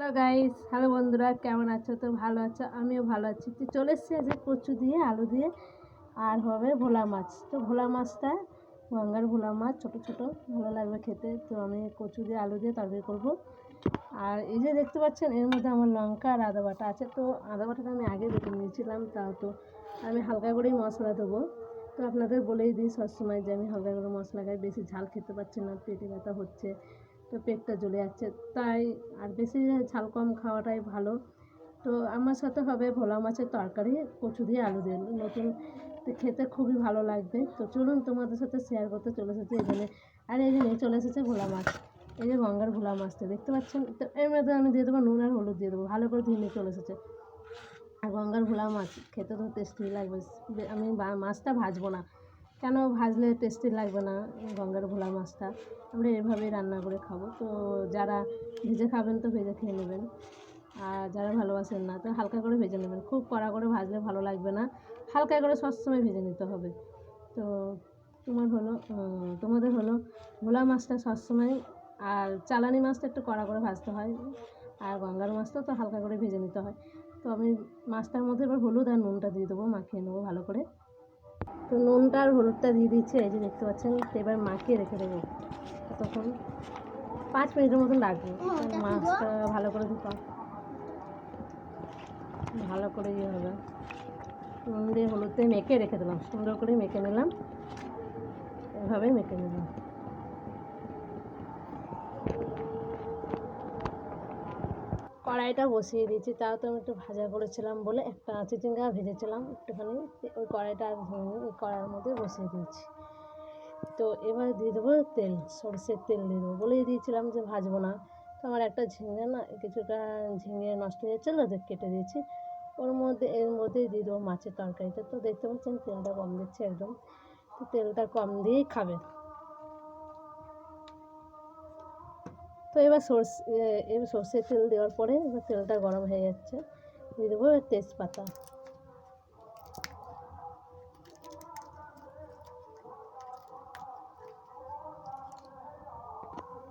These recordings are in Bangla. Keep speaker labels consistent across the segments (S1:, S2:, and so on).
S1: হ্যালো গাইস, হ্যালো বন্ধুরা, কেমন আছো? তো ভালো আছো? আমিও ভালো আছি। তো চলে এসেছি আজকে কচু দিয়ে, আলু দিয়ে, আর হবে ভোলা মাছ। তো ভোলা মাছটা গঙ্গার ভোলা মাছ, ছোট ছোট, ভালো লাগবে খেতে। তো আমি কচু দিয়ে আলু দিয়ে তরকারি করবো। আর এই যে দেখতে পাচ্ছেন, এর মধ্যে আমার লঙ্কা আর আদা বাটা আছে। তো আদা বাটাটা আমি আগে বেটে নিয়েছিলাম, তাও তো আমি হালকা করেই মশলা দেবো। তো আপনাদের বলেই দিই সবসময় যে আমি হালকা করে মশলা খাই, বেশি ঝাল খেতে পারছি না, পেটে ব্যথা হচ্ছে, তো পেটটা জ্বলে যাচ্ছে, তাই আর বেশি ঝাল কম খাওয়াটাই ভালো। তো আমার সাথে হবে ভোলা মাছের তরকারি, কচু দিয়ে আলু দিয়ে, নতুন, তো খেতে খুবই ভালো লাগবে। তো চলুন তোমাদের সাথে শেয়ার করতে চলে এসেছে এখানে। আর এই যে নিয়ে চলে এসেছে ভোলা মাছ, এই যে গঙ্গার ভোলা মাছটা দেখতে পাচ্ছেন। তো এর মধ্যে আমি দিয়ে দেবো নুন আর হলুদ দিয়ে দেবো, ভালো করে ধুয়ে নিয়ে চলে এসেছে। আর গঙ্গার ভোলা মাছ খেতে তো টেস্টি লাগবে। আমি মাছটা ভাজবো না, কেন ভাজলে টেস্টি লাগবে না? গঙ্গার ভোলা মাছটা আমরা এভাবেই রান্না করে খাবো। তো যারা ভেজে খাবেন তো ভেজে খেয়ে নেবেন, আর যারা ভালোবাসেন না তো হালকা করে ভেজে নেবেন। খুব কড়া করে ভাজলে ভালো লাগবে না, হালকা করে সবসময় ভেজে নিতে হবে। তো তোমাদের হলো ভোলা মাছটা সবসময়, আর চালানি মাছটা একটু কড়া করে ভাজতে হয়, আর গঙ্গার মাছটা তো হালকা করে ভেজে নিতে হয়। তো আমি মাছটার মধ্যে এবার হলুদ আর নুনটা দিয়ে দেবো, মাখিয়ে নেবো ভালো করে। তো নুনটা আর হলুদটা দিয়ে দিচ্ছে, এই যে দেখতে পাচ্ছেন। তো এবার মাখিয়ে রেখে দেবো তখন 5 মিনিটের মতন রাখবো। মাছটা ভালো করে ভালো করে হবে, নুন দিয়ে হলুদ দিয়ে মেখে রেখে দিলাম, সুন্দর করে মেখে নিলাম, এভাবেই মেখে নিলাম। কড়াইটা বসিয়ে দিয়েছি, তাও তো আমি একটু ভাজা করেছিলাম বলে, একটা চিচিঙ্গা ভেজেছিলাম একটুখানি, ওই কড়াইটা আর ধুইনি, ওই কড়াইয়ের মধ্যে বসিয়ে দিয়েছি। তো এবার দিয়ে দেবো তেল, সরষের তেল দিয়ে দেবো, বলেই দিয়েছিলাম যে ভাজবো না। তো আমার একটা ঝিঙে না, কিছুটা ঝিঙে নষ্ট হয়ে যাচ্ছিলো, তো কেটে দিয়েছি এর মধ্যেই দিয়ে দেবো মাছের তরকারিটা। তো দেখতে পাচ্ছেন তেলটা কম দিচ্ছে একদম, তো তেলটা কম দিয়েই খাবে। তো এবার সর্ষের তেল দেওয়ার পরে এবার তেলটা গরম হয়ে যাচ্ছে, দিয়ে দেবো তেজপাতা,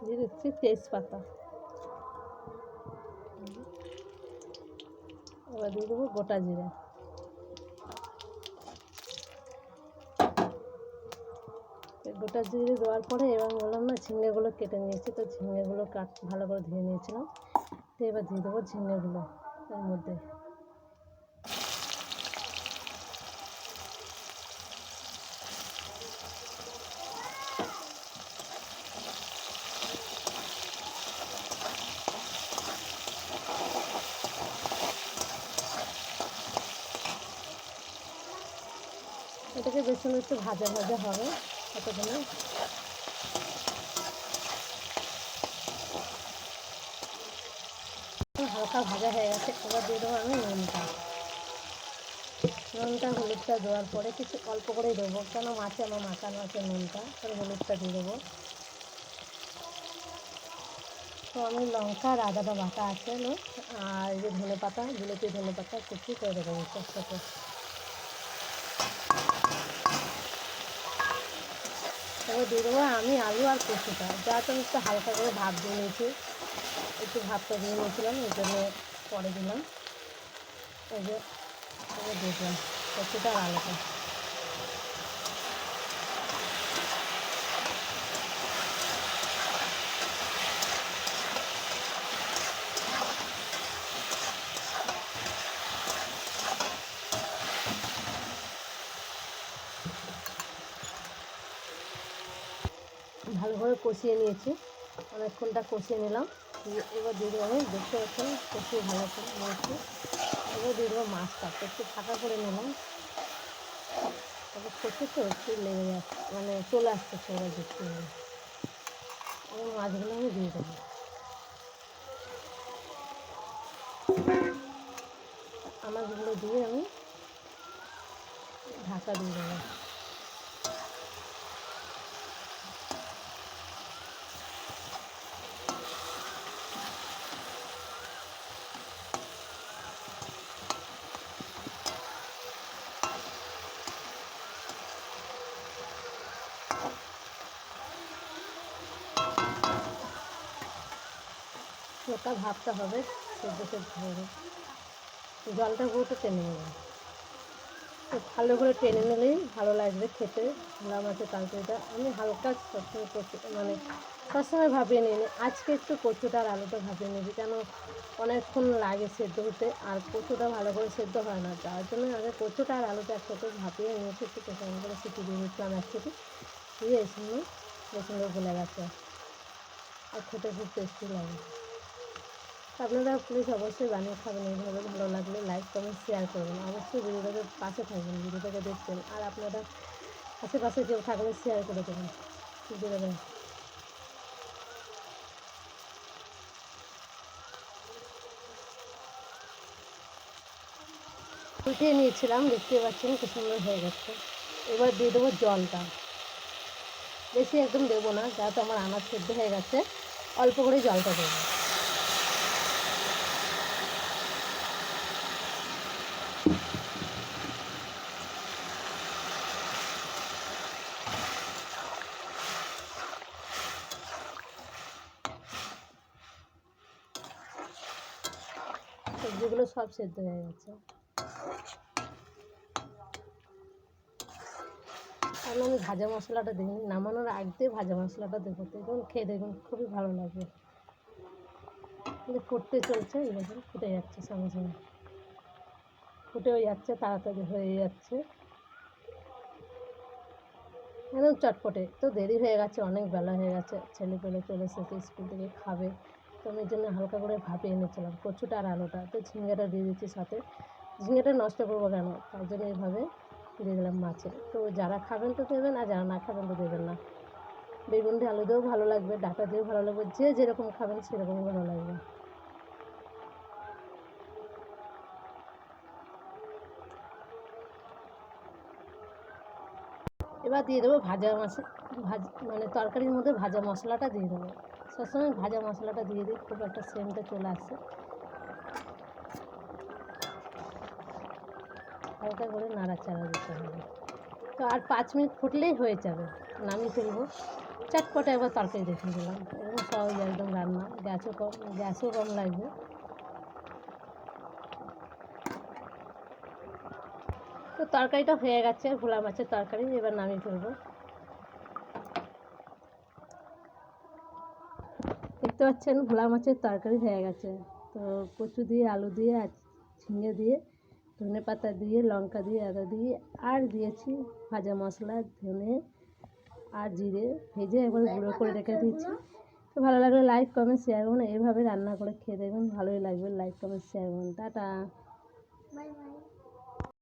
S1: দিয়ে দিচ্ছি তেজপাতা। এবার দিয়ে দেবো গোটা জিরা। গোটা জিরে দেওয়ার পরে এবার বললাম না, ঝিঙেগুলো কেটে নিয়েছি, তো ঝিঙেগুলো ভালো করে ধুয়ে নিয়েছিলাম। তো এবার দিয়ে দেবো ঝিঙেগুলো এর মধ্যে। এটাকে বেশি একটু ভাজা ভাজা হবে ততক্ষণে। হালকা ভাজা হয়ে গেছে, এবার দিয়ে দেবো আমি নুনটা। হলুদটা দেওয়ার পরে কিছু অল্প করেই দেবো, কেন মাছে আমার মাখানো আছে নুনটা, তাহলে হলুদটা দিয়ে দেবো। তো আমি লঙ্কা আর আদাটা বাটা আছে, আর এই যে ধনে পাতা, বিলেতি ধনে পাতা কুচি করে দেবো একসাথে। এবার দিয়ে দেবো আমি আলু আর কচুটা, যা তো আমি একটু হালকা করে ভাত দিয়ে নিয়েছি, একটু ভাতটা দিয়ে নিয়েছিলাম, এই জন্য পরে দিলাম। এই যে এবার দিয়ে দিলাম কচুটা আর আলুটা। ভালো করে কষিয়ে নিয়েছি, অনেকক্ষণটা কষিয়ে নিলাম। এবার দিয়ে দেবো, আমি দেখতে পাচ্ছেন কষিয়ে ভালো করে নিয়েছি। এবার দিয়ে দেবো মাছটা, একটু ফাঁকা করে নিলাম, তারপর কষে তো একটু লেগে যাচ্ছে, মানে চলে আসছে সবাই দেখতে হবে। এবার মাছগুলো আমি দিয়ে দেবো, মাছগুলো দিয়ে আমি ঢাকা দিয়ে দেবো। তো মোটা ভাবটা হবে, সেদ্ধ সেদ্ধ হবে, জলটা পুরোটা টেনে নেবে। তো ভালো করে টেনে নিলেই ভালো লাগবে খেতে ভোলা মাছের তরকারিটা। আমি হালকা সবসময় মানে সবসময় ভাপিয়ে নিই, আজকে একটু কচুটা আর আলুটা ভাপিয়ে নিবি, কেন অনেকক্ষণ লাগে সেদ্ধ হতে, আর কচুটা ভালো করে সেদ্ধ হয় না, তার জন্য আগে কচুটা আর আলুটা একসাথে ভাপিয়ে নিয়েছি, একটু কেমন করে সিটি দিয়ে দিচ্ছিলাম এক সিটি দিয়ে, এই সুন্দর সুন্দর গলে গেছে আর খেতে খুব টেস্টি লাগে। আপনারা প্লিজ অবশ্যই বানিয়ে খাবেন এইভাবে। ভালো লাগলে লাইক কমেন্ট শেয়ার করবেন, অবশ্যই ভিডিওটাকে পাশে থাকবেন, ভিডিওটাকে দেখবেন, আর আপনারা আশেপাশে কেউ থাকলে শেয়ার করে দেবেন দেবেন। উঠিয়ে নিয়েছিলাম, দেখতে পাচ্ছেন কি সুন্দর হয়ে গেছে। এবার দিয়ে দেবো জলটা, বেশি একদম দেবো না, যাতে আমার আনাজ সেদ্ধ হয়ে গেছে, অল্প করে জলটা দেবো। সবজিগুলো সব সেদ্ধ হয়ে গেছে, কারণ আমি ভাজা মশলাটা দিই, নামানোর আগে ভাজা মশলাটা দেবো, দেখুন খেয়ে দেখুন খুবই ভালো লাগবে। কিন্তু ফুটতে চলছে, দেখুন ফুটে যাচ্ছে, সঙ্গে সঙ্গে ফুটেও যাচ্ছে, তাড়াতাড়ি হয়ে যাচ্ছে, একদম চটপটে। তো দেরি হয়ে গেছে, অনেক বেলা হয়ে গেছে, ছেলে পেলে চলে এসেছে স্কুল থেকে, খাবে, তো আমি এই জন্য হালকা করে ভাপিয়ে এনেছিলাম কচুটা আর আলুটা, তো ঝিঙেটা দিয়ে দিচ্ছি সাথে, ঝিঙেটা নষ্ট করবো কেন, তার জন্য এইভাবে দিয়ে দিলাম মাছে। তো যারা খাবেন তো দেবেন, আর যারা না খাবেন তো দেবেন না। বেগুন দিয়ে আলু দিয়েও ভালো লাগবে, ডাঁটা দিয়েও ভালো লাগবে, যে যেরকম খাবেন সেরকমই ভালো লাগবে। এবার দিয়ে দেবো ভাজা মানে তরকারির মধ্যে ভাজা মশলাটা দিয়ে দেবো। সবসময় ভাজা মশলাটা দিয়ে দিই, খুব একটা সেন্টটা চলে আসছে। হালকা করে নাড়াচাড়া দিতে হবে। তো আর 5 মিনিট ফুটলেই হয়ে যাবে, নামিয়ে ফেলবো। চটপটে একবার তরকারি দেখিয়ে দিলাম, এরকম সহজ একদম রান্না, গ্যাসও কম লাগবে। তো তরকারিটা হয়ে গেছে, ভোলা মাছের তরকারি, এবার নামিয়ে ফেলবো। দেখতে পাচ্ছেন ভোলা মাছের তরকারি হয়ে গেছে। তো কচু দিয়ে, আলু দিয়ে, আর ঝিঙে দিয়ে, ধনে পাতা দিয়ে, লঙ্কা দিয়ে, আদা দিয়ে, আর দিয়েছি ভাজা মশলা, ধনে আর জিরে ভেজে একবার গুঁড়ো করে রেখে দিয়েছি। তো ভালো লাগলে লাইক কমেন্ট শেয়ার করুন, এইভাবে রান্না করে খেয়ে দেখবেন, ভালোই লাগবে। লাইক কমেন্ট শেয়ার করুন, টাটা, বাই বাই।